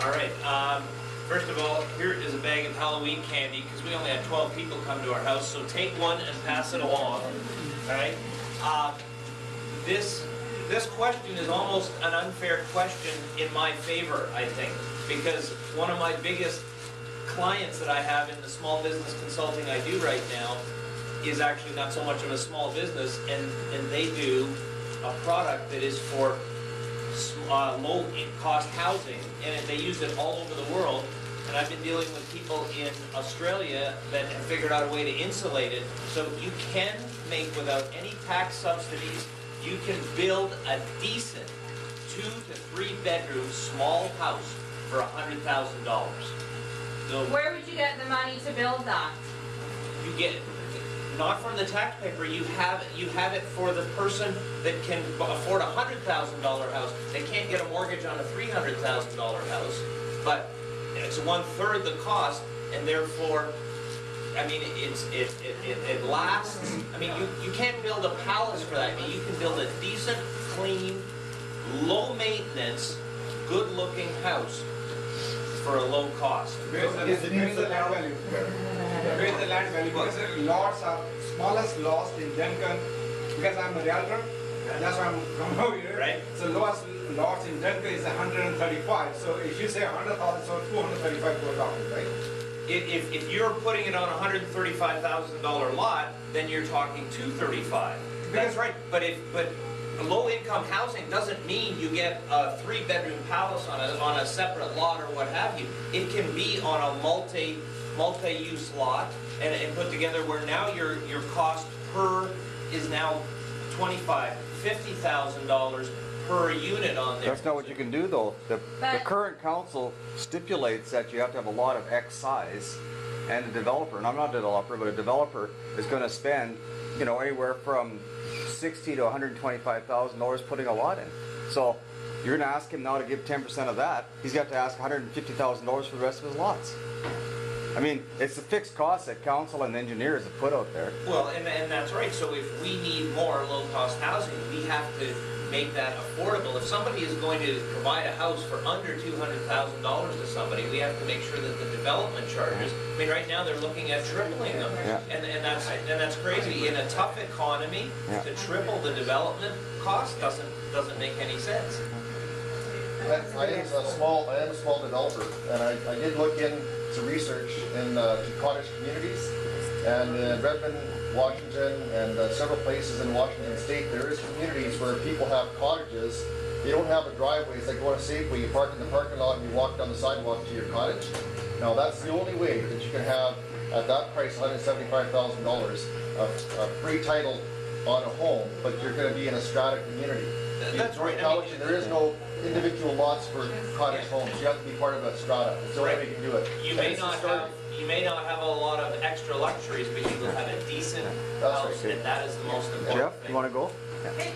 All right. First of all, here is a bag of Halloween candy because we only had 12 people come to our house. So take one and pass it along. All right. This question is almost an unfair question in my favor, I think, because one of my biggest clients that I have in the small business consulting I do right now is actually not so much of a small business, and they do a product that is for low-cost housing, and they use it all over the world. And I've been dealing with people in Australia that have figured out a way to insulate it, so you can make, without any tax subsidies, you can build a decent 2 to 3 bedroom small house for $100,000. So where would you get the money to build that? you get it. Not from the taxpayer, you have it for the person that can afford a $100,000 house. They can't get a mortgage on a $300,000 house, but it's 1/3 the cost, and therefore, I mean, it lasts. I mean, you can't build a palace for that. I mean, you can build a decent, clean, low maintenance, good looking house for a low cost. Where's the land value? Where's the land value? Because the lots are smallest lots in Duncan. Because I'm a realtor, that's why I'm from over here. Right. So lots in Duncan is 135. So if you say 100,000, so 235 goes out, right? If you're putting it on a $135,000 lot, then you're talking 235. That's right. But low-income housing doesn't mean you get a 3-bedroom palace on a separate lot or what have you. It can be on a multi-use lot and put together where now your cost per is now $25,000-$50,000 per unit on there. That's not what you can do though. The current council stipulates that you have to have a lot of X size, and a developer, and I'm not a developer, but a developer is going to spend, you know, anywhere from $60,000 to $125,000 putting a lot in. So you're going to ask him now to give 10% of that. He's got to ask $150,000 for the rest of his lots. I mean, it's the fixed costs that council and engineers have put out there. Well, and that's right. So if we need more low-cost housing, we have to make that affordable. If somebody is going to provide a house for under $200,000 to somebody, we have to make sure that the development charges, I mean, right now they're looking at tripling them. Yeah. And that's crazy. In a tough economy, to triple the development cost doesn't make any sense. I am a small developer, and I did look into research in cottage communities, and in Redmond, Washington, and several places in Washington State, there is communities where people have cottages. They don't have a driveway. It's like going to Safeway. You park in the parking lot and you walk down the sidewalk to your cottage. Now that's the only way that you can have, at that price, $175,000 of free title on a home, but you're going to be in a strata community. That's right. Cowichan, there is no individual lots for cottage homes. You have to be part of a strata. It's the only way you can do it. You may not have a lot of extra luxuries, but you will have a decent house, and that is the most important Jeff, thing. you want to go? Okay.